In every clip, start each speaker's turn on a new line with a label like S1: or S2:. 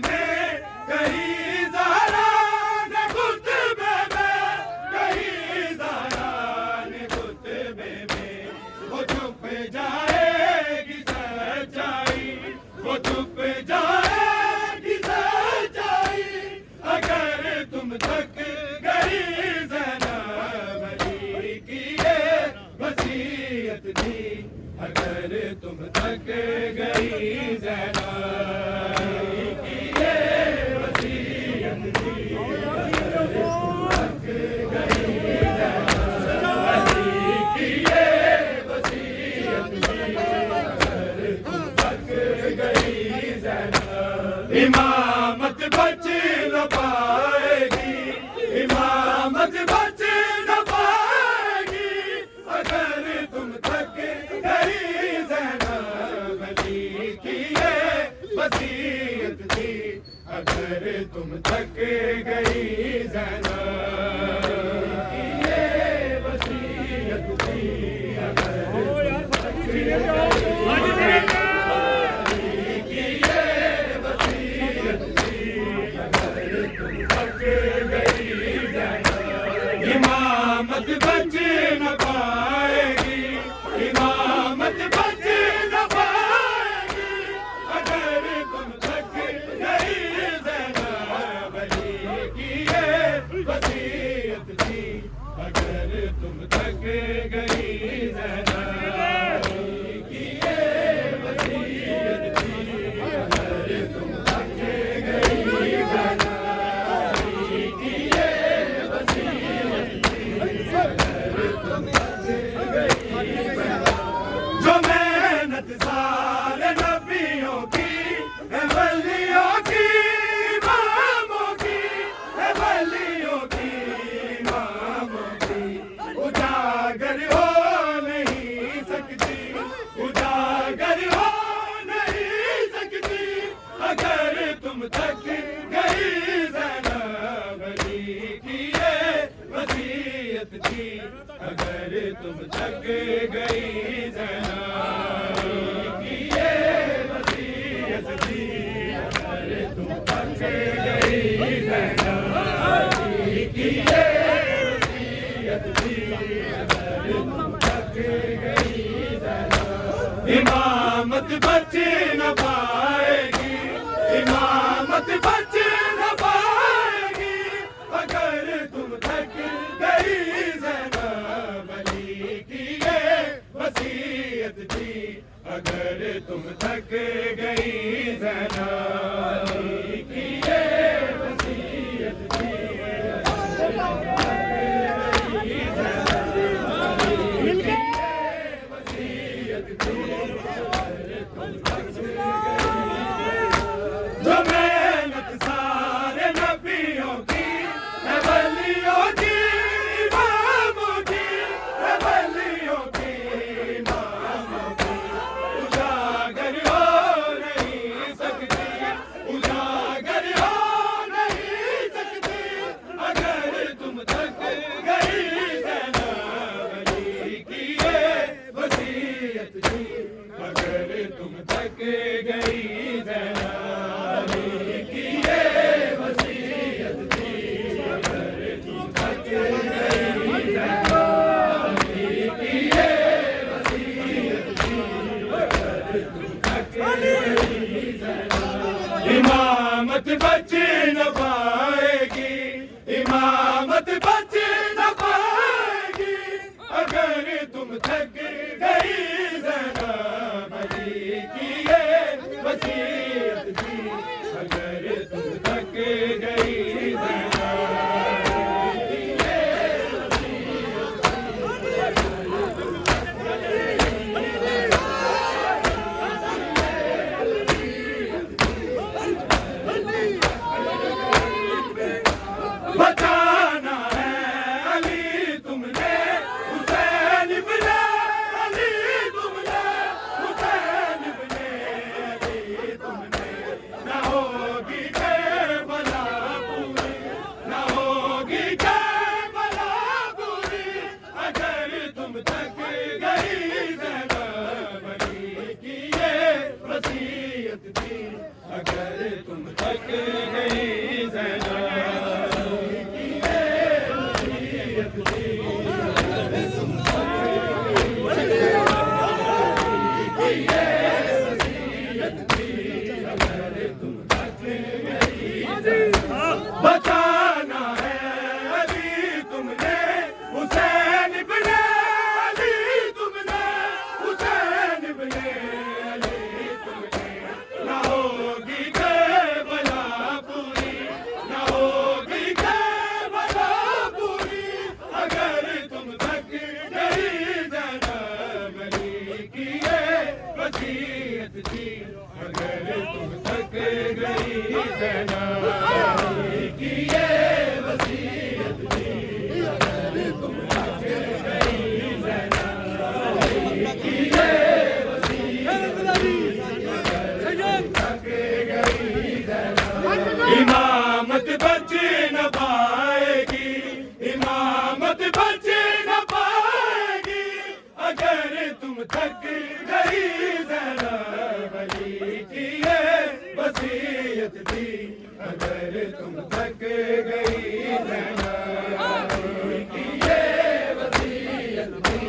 S1: ने कहीं ज़हरा ने खुतबे में, कहीं ज़हरा ने खुतबे में, वो छुप जाएगी सच्चाई, वो छुप जाएगी सच्चाई, अगर तुम थक गई ज़ैनब अली की ये वसीयत थी, अगर तुम थक गई ज़ैनब अली की ये वसीयत थी, अगर तुम थक गई ज़ैनब अली की ये वसीयत थी, अगर तुम थक गई ज़ैनब। इमामत बच न पाएगी, इमामत बच न पाएगी, अगर तुम थक गई ज़ैनब अली की ये वसीयत थी, अगर तुम थक गई ज़ैनब की ये वसीयत थी, अगर तुम थक गई इमामत बच न पाएगी, इमामत बच न पाएगी, अगर तुम थक गई ज़ैनब अली की ये वसीयत थी, अगर तुम थक गई ज़ैनब अली की ये वसीयत थी, अगर तुम थक गई ज़ैनब अली की ये वसीयत थी, अगर तुम थक गई ज़ैनब। जो मेहनत सारे नबियों की है, वलियों की, इमामों की है, वलियों की, इमामों की, उजागर हो नहीं सकती, उजागर हो नहीं सकती, अगर तुम थक गई ज़ैनब अली की ये वसीयत थी, अगर तुम थक गई ज़ैनब अली की ये वसीयत थी, अगर तुम थक गई ज़ैनब अली की ये वसीयत थी, अगर तुम थक गई ज़ैनब। इमामत बच न पाएगी, इमामत बच न पाएगी, अगर तुम थक गई ज़ैनब अली की ये वसीयत थी, अगर तुम थक गई ज़ैनब अली की ये वसीयत थी, अगर तुम थक गई ज़ैनब अली की ये वसीयत थी, अगर तुम थक गई। जो मेहनत सारे नबियों की है, वलियों की, इमामों की है, वलियों की, इमामों की, उजागर हो नहीं सकती, उजागर हो नहीं सकती, अगर तुम थक गई ज़ैनब अली की ये वसीयत थी, अगर तुम थक गई ज़ैनब अली की ये वसीयत थी, अगर तुम थक गई ज़ैनब अली की ये वसीयत थी, अगर तुम थक गई ज़ैनब। इमामत बच न पाएगी, इमामत बच न पाएगी, अगर तुम थक गई ज़ैनब अली की ये वसीयत थी, अगर तुम थक गई ज़ैनब अली की ये वसीयत थी, अगर तुम थक बचाना है अली तुमने, हुसैन इब्ने अली तुमने, हुसैन इब्ने अली तुमने, अगर तुम थक गई ज़ैनब बचाना है अली तुमने हुसैन इब्ने अली तुमने हुसैन इब्ने अली तुमने ना होगी करबला पूरी ना होगी करबला पूरी अगर तुम थक गई ज़ैनब अली की ये वसीयत थी अगर तुम थक गई ज़ैनब इमामत बच न पाएगी इमामत बच न पाएगी अगर तुम थक गई ज़ैनब अली की ये वसीयत थी अगर तुम थक गई ज़ैनब अली की ये वसीयत थी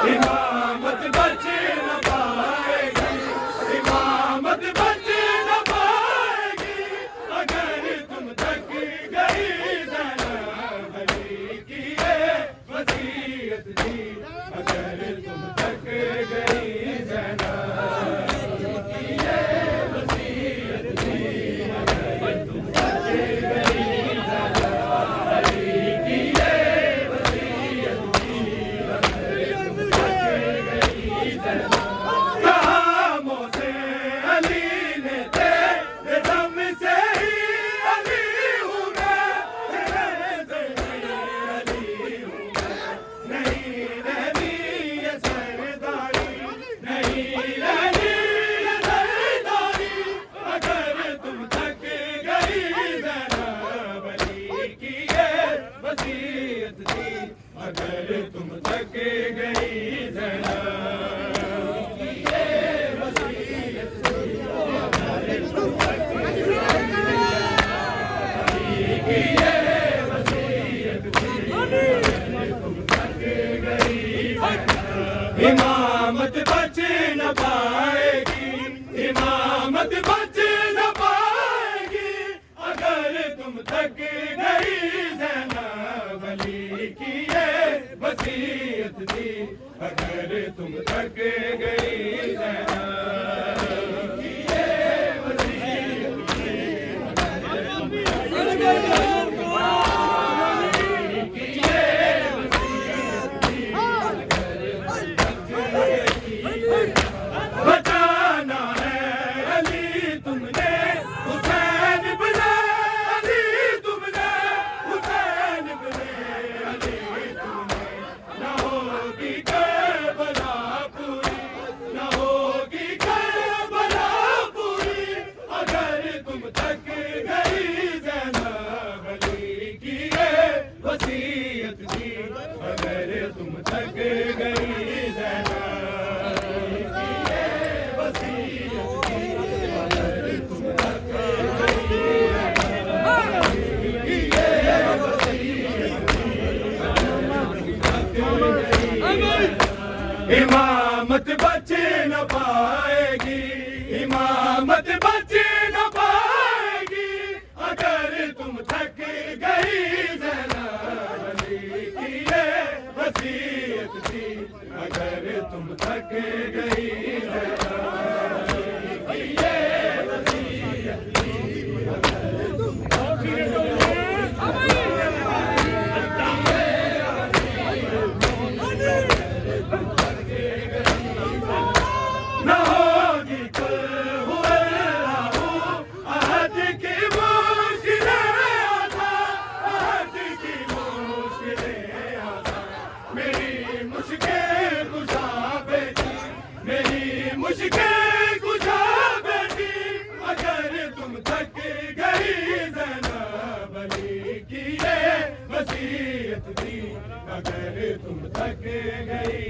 S1: इमामत बच न पाएगी इमामत बच न पाएगी अगर तुम थक गई ज़ैनब अली की ये वसीयत थी अगर तुम थक गई ज़ैनब अली की ये वसीयत थी अगर तुम थक गई ज़ैनब अली की ये वसीयत थी कहामों से अली ने तेरे दम से ही अली हूँ मैं तेरे से ही अली हूँ मैं नहीं रहनी ये सरदारी नहीं रहनी ये सरदारी अगर तुम थक गई ज़ैनब अली की ये वसीयत थी अगर तुम थक गई ज़ैनब इमामत बच न पाएगी इमामत बच न पाएगी अगर तुम थक गई ज़ैनब अली की ये वसीयत थी अगर तुम थक गई ज़ैनब अली की ये वसीयत थी अगर तुम थक गई बचाना है अली तुमने हुसैन इब्ने अली तुमने हुसैन इब्ने अली तुमने ना होगी करबला पूरी ना होगी करबला पूरी अगर तुम थक गई ज़ैनब अली की ये वसीयत थी अगर तुम थक गई ज़ैनब इमामत बच न पाएगी इमामत बच न पाएगी अगर तुम थक गई ज़ैनब अली की ये वसीयत थी अगर तुम थक गई ज़ैनब अली की ये वसीयत थी अगर तुम थक गई ये वसीयत दी, अगर तुम थक गई